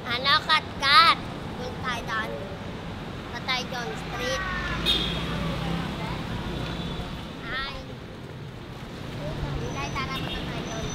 Ano, kat-kat? Punta tayo doon. Punta tayo John Street. Ay. Hindi, tara punta tayo doon.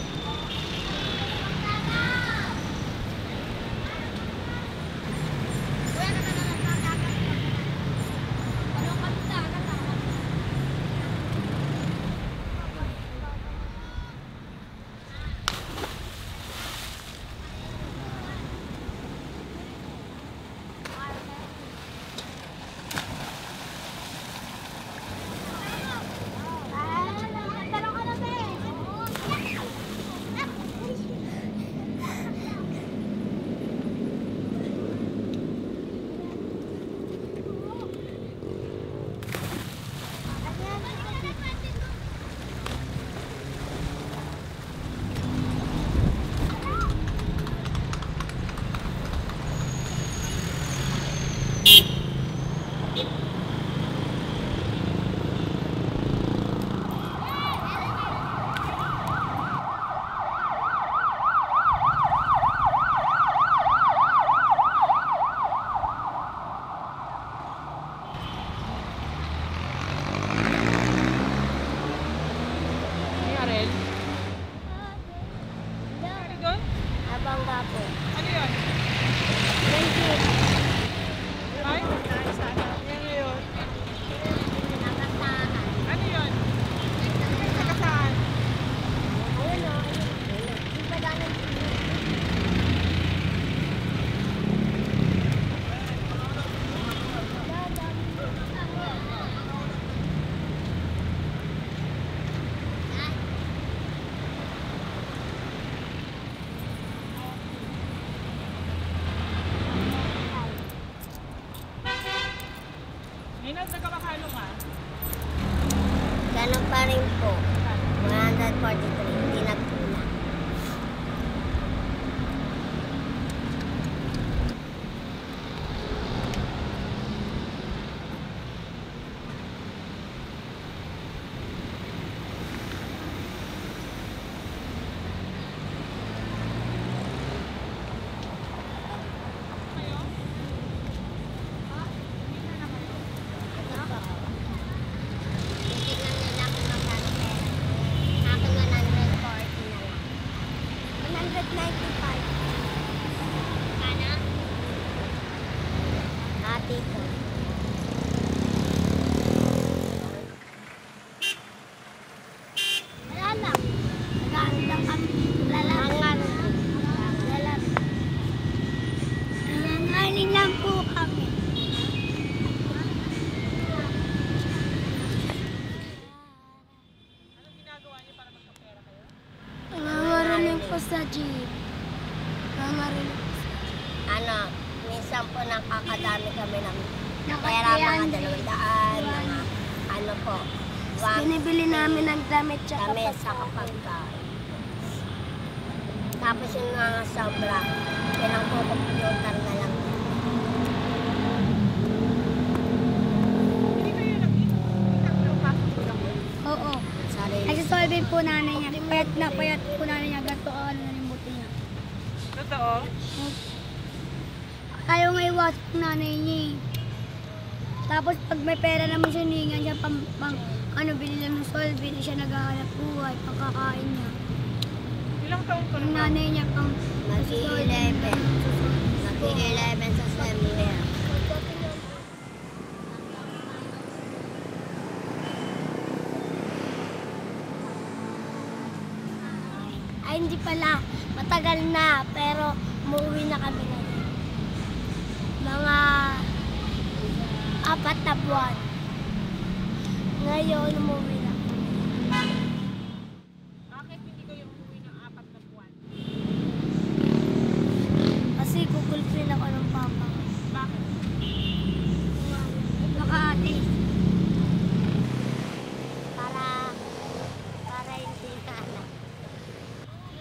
Abangga po. Ano yun? Thank you. Ay? Ano yun? Nakasahan. Ano yun? Saka saan? Ayun o. Di ba daan ng Ninad, nagkamakalo ka? ganun pa rin po. 143. Hindi nagkulang. Titignan nila kung magkano pera. Akin 140 na lang. 195. Kana? Ate ko. Wala lang. Nag-ano lang kami. Lalangan. Nangangaling lang po kami. Anong ginagawa niyo para magkapera kayo? Nangangarinig po sa jeep. Nangangarinig po sa jeep. Ano, minsan po nakakadami kami ng pera, mga 200, mga ano po. Binibili namin ng damit sa kapagkain. Tapos yung mga sobra, pinang-computer na lang. Hindi kayo nag-pasok lang yun? Oo. Sarili. Nagsasolve po nanay niya. Payat po nanay niya. Ganito ang nalimutin niya. Totoo? Ayaw nga iwasan ng nanay niya eh. Tapos pag may pera naman siya, hiningan siya bili lang ng solve, hindi siya naghahanap buhay, pagkakain niya. Ilang taon ko Yung na? nanay niya Mag-11. Mag-11 sa September. Ay, hindi pala. Matagal na, pero umuwi na kami ngayon. Mga 4 na buwan. Ngayon, umuwi na. Bakit hindi kayo umuwi ng 4 na buwan? Kasi gugulpin ako ng papa. Bakit? Baka ate. Para hindi na anak.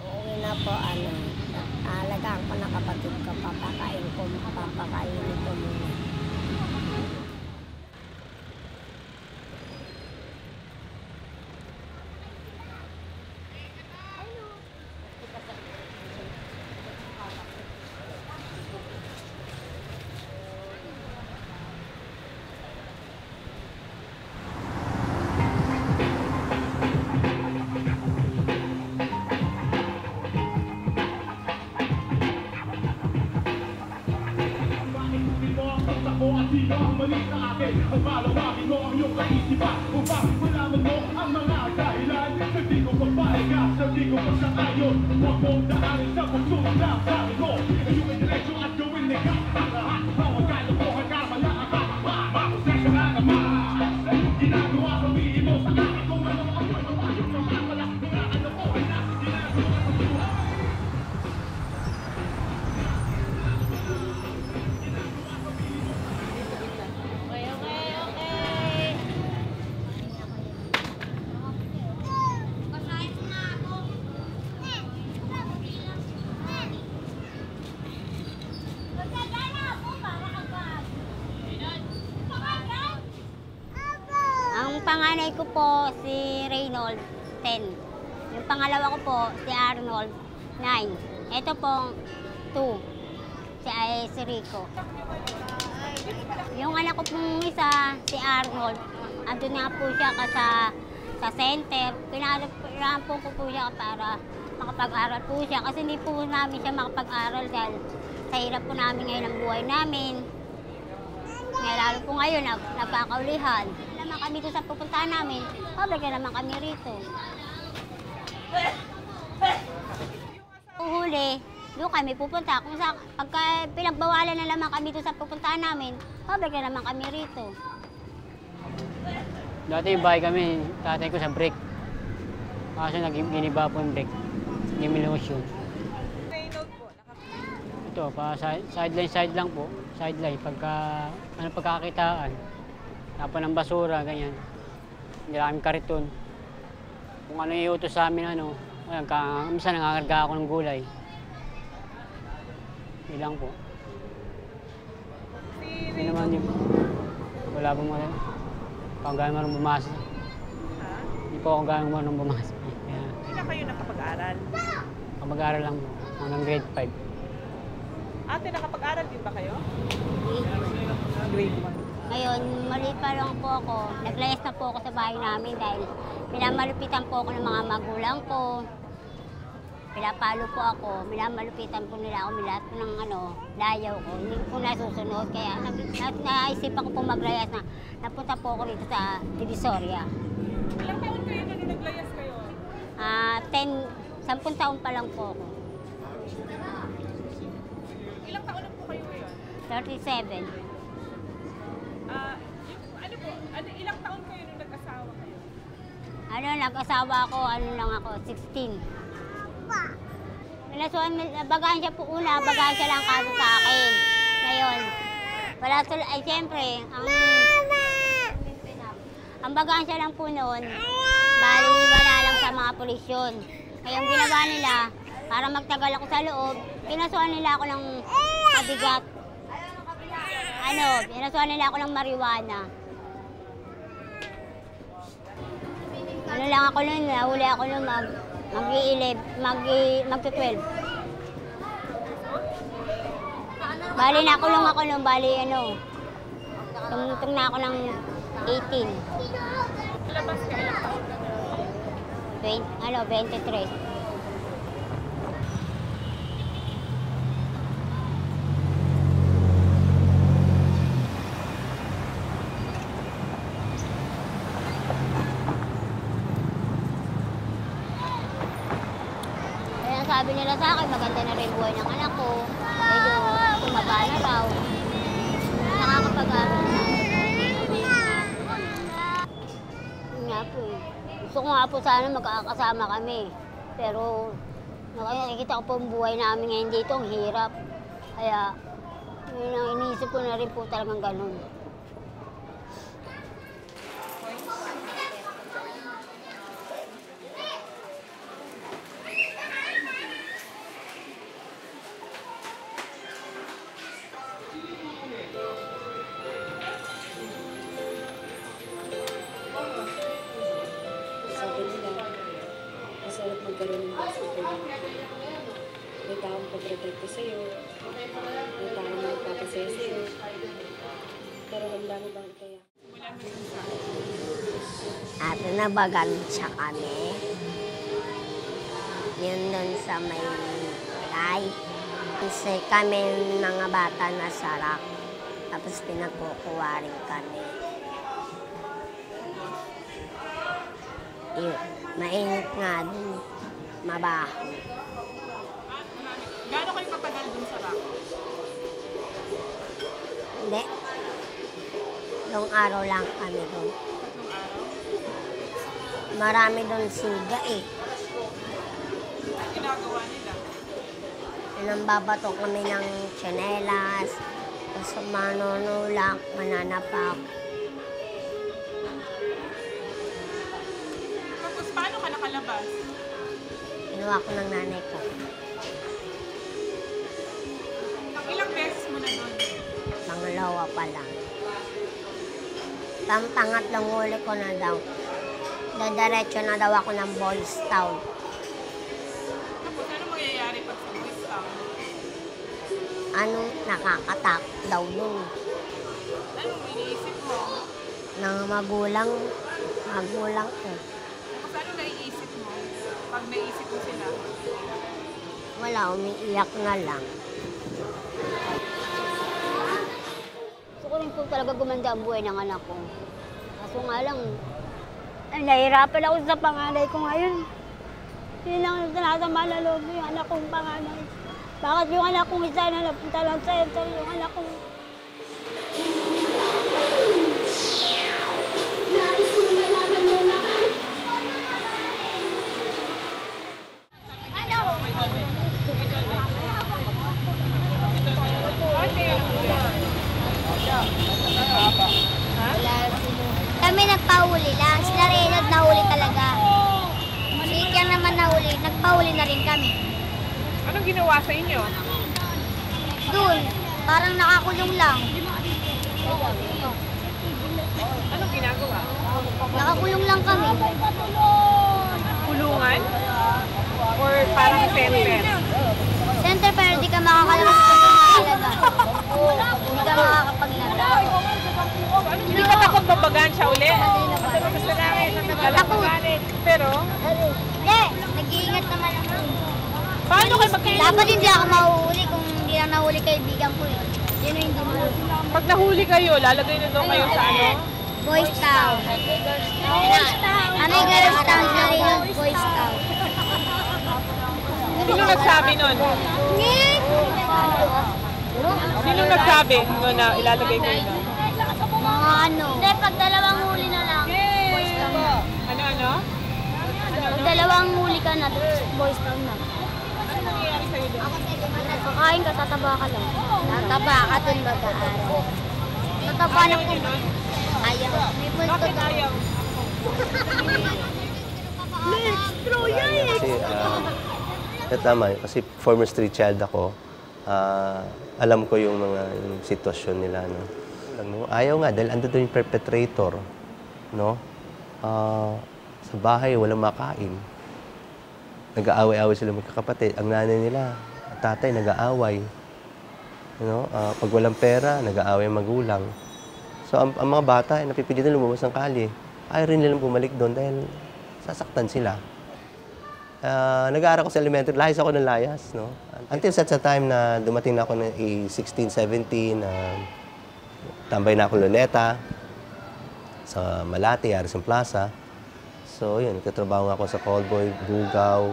Uuwi na po, alagaan ko na kapatid ko, papakain ko muna. mo at sino ang mali sa akin. Ang malawagin mo ang iyong kaisipan upang malaman mo ang mga dahilan. Sa di ko papahiga, sa di ko pasakayon. Huwag mong daanin sa pagsunod na sa akin mo. Iyong interensyo at gawin na lahat. Bawag kalokohan ka, malakak ka. Makusesya ka naman. Ginagawa sabihin mo sa akin kung ano ang pagpapayong naman pala. Mga kalokohan na ginagawa sa buhay. Ang panganay ko po si Reynold, 10. Yung pangalawa ko po si Arnold, 9. Ito pong 2, si Rico. Yung anak ko pong isa, si Arnold, andun nga po siya sa center. Pinarahan po ko po siya para makapag-aral po siya kasi hindi po namin siya makapag-aral dahil sa hirap po namin ngayon ang buhay namin. Ngayon, lalo po ngayon, nagkakaulihan. Naman kami doon sa pupuntahan namin, pabalik naman kami rito. Uhuli, doon kami pupunta. Kung pagka pinagbawalan na naman kami doon sa pupuntahan namin, pabalik naman kami rito. Dati yung bahay kami, tatay ko sa brick. Kaso nag-iniba po yung brick. Diminution. Reynold po, Ito, pa sideline lang po. Sideline, pagkakakitaan. Tapon ng basura, ganyan. Hindi namin kariton. Kung ano iutos sa amin, minsan nangangarga ako ng gulay. Ilang po. Hindi naman yun. Wala pong mga. Kung gano'n marunong bumasa. Ha? Hindi po ako gano'n marunong bumasa. Kaya, Ilan kayo nakapag-aral? mag-aaral lang po. Hanggang grade 5. Ate, nakapag-aral din ba kayo? Grade 1. Ngayon, maliit pa lang po ako. Naglayas na po ako sa bahay namin dahil minamalupitan po ako ng mga magulang ko. Pinapalo po ako. Minamalupitan po nila ako. Lahat po ng layaw ko. Hindi po nasusunod. Kaya naisipan ko po maglayas na napunta po ako rito sa Divisoria. Ilang taon kayo nung naglayas kayo? 10 taon pa lang po ako. Ilang taon na po kayo ngayon? 37. Ilang taon kayo nung nag-asawa kayo? Nag-asawa ako, lang ako, 16. Bagaan siya po una, bagaan siya lang kaso sa akin. Ngayon, siyempre, ang bagaan siya lang po noon, bali wala lang sa mga pulis yun. Ngayon, ginawa nila, para magtagal ako sa loob, pinasuhan nila ako ng mabigat. Pinasuhan nila ako ng marijuana. Lang ako nun, nahuli ako nun mag-12. Bali nakulong ako nun, tungtong na ako ng 18. Labas ka, ilang taon ka na? 23. Sabi nila sa akin, maganda na rin buhay ng anak ko. Medyo tumaba na raw. Nakakapag-aral na. Yun nga po eh. Gusto ko nga po sana magkakasama kami. Pero nakikita ko po ang buhay namin ngayon dito, ang hirap. Kaya yun ang iniisip ko na rin po talagang ganun. Masarap magkaroon ng basketball. May taong pagprotekta sa'yo. May taong magpapasaya sa'yo. Pero handa mo bang kaya? At nabagan siya kami. Yun nun sa may palay. Kasi kami mga bata na sarak. Tapos pinagkukuha rin kami. Yun. Mainit nga dun. Mabaho. Gaano kayo katagal dun sa rock? Hindi. Long araw lang kami dun. Tatlong araw? Marami dun siga eh. Ang ginagawa nila? Nambabato kami ng tsinelas, tapos manunulak, mananapak. Tapos paano ka nakalabas? Kinuha ko ng nanay ko. Ilang beses mo na doon? Pangalawa pa lang. Pangatlong huli ko na daw. Dadiretso na daw ako ng Boys Town. Tapos ano mangyayari pag sa Boys Town? Nakakatak daw dun. Anong iniisip mo? Ng magulang ko. Tapos ano naiisip mo? Pag naisip mo sila? Wala, umiiyak na lang. Gusto ko rin po talaga gumanda ang buhay ng anak ko. Kaso nga lang, nahihirapan ako sa panganay ko ngayon. Yun lang yung sinasama na loob yung anak kong panganay. Bakit yung anak kong isa na napunta lang sa center, yung anak kong... Kami nagpahuli lang. Sila rin nahuli talaga. Si Ikyang naman nahuli. Nagpahuli na rin kami. Anong ginawa sa inyo? Doon, parang nakakulong lang. Anong ginagawa? Nakakulong lang kami. Kulungan? Or parang center? Center pero di ka makakalabas sa talaga. Hindi ka makakapaglaro. Hindi ka takot babagaan siya uli? Takot. Pero, Hindi, nag-iingat naman ako. paano kayo magkailan? Dapat hindi ako mahuhuli kung hindi lang nahuli kaibigan ko eh. Yun yung hindi mahuli. Pag nahuli kayo, lalagay na doon kayo sa ano? Boys Town. Ano yung Girls Town na rin yung Boys Town? Sino nagsabi nun? Sino nagsabi nun na ilalagay kayo nun? Mga ano? Hindi, pag dalawang huli na lang, Boys Town na. Ano? Pag dalawang huli ka na, Boys Town na. Ano nangyayari sa'yo doon? Kakain ka, tataba ka lang. Tataba ka dun mag-aaral. Tataba na Ayaw po. niyo nun? Ayaw. May multo Bakit daw. ayaw? Tama, kasi former street child ako, alam ko yung mga yung sitwasyon nila. No? Ayaw nga, dahil ando doon yung perpetrator. No? Sa bahay, walang makain. Nag-aaway-aaway sila magkakapatid. Ang nanay nila, tatay, nag-aaway. Pag walang pera, nag-aaway ang magulang. So, ang mga bata, napipilitan lumabas ng kalye. Ayaw rin nilang bumalik doon dahil sasaktan sila. Nag-aaral ko sa elementary, layas ako ng layas. No? Until sa time na dumating na ako ng 16, 17, tambay na ako Luneta, sa Malate, Harrison Plaza. So, yun, nagtatrabaho ako sa callboy, bugaw,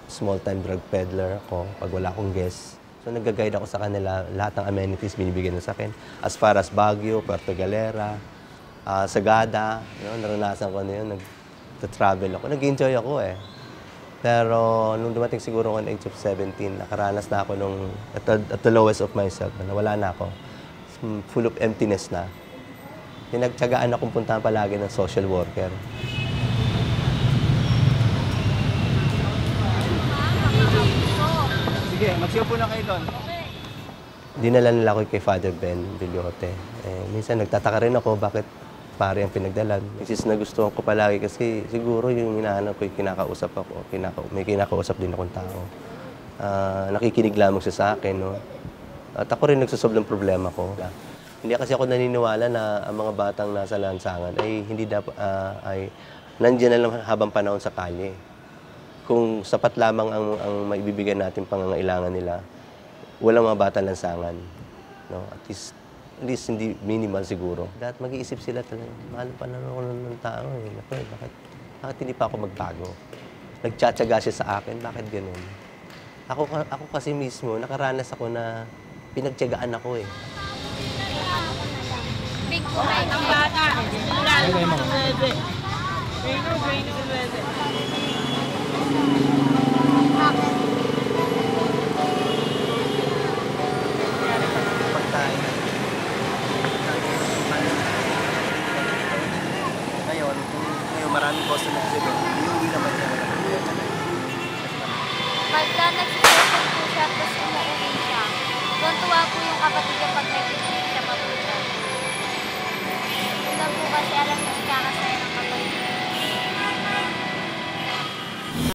small-time drug peddler ako pag wala akong guest. So, nag-guide ako sa kanila, lahat ng amenities binibigyan na sa akin. As far as Baguio, Puerto Galera, Sagada, naranasan ko na yun, nag-travel ako. Nag-enjoy ako eh. Pero nung dumating siguro ako ng age of 17, nakaranas na ako nung, at the lowest of myself, nawala na ako. Full of emptiness na. Pinagtyagaan akong puntahan palagi ng social worker. Sige, magsiupo na kayo doon. Dinala nila ako kay Father Ben Bilyote. Minsan nagtataka rin ako bakit pare ang pinagdalan. Which is nagustuhan ko palagi kasi siguro yung hinahanap ko, yung kinakausap ako, may kinakausap din akong tao. Nakikinig lamang siya sa akin. No? At ako rin nagsasolve ng problema ko. Hindi kasi ako naniniwala na ang mga batang nasa lansangan ay hindi dapat ay nandiyan na lang habang panahon sa kalye. Kung sapat lamang ang maibibigyan natin pangangailangan nila, walang mga batang lansangan. No? At least hindi minimal siguro. Dapat mag-iisip sila talaga, mahal pa naman ako ng tao eh. Naku, bakit hindi pa ako magbago? Nagtsatsaga siya sa akin, bakit ganun? Ako kasi mismo, nakaranas ako na pinagtyagaan ako eh. Ang bata. Lalo mo. Pagkain. Ngayon maraming customer kasi doon, hindi naman niya. Pagka nag-session po siya, tapos umuwi siya, tuwa po yung kapatid niya pag nag-session siya pa po siya. Yun lang po kasi alam niya, ikakasaya ng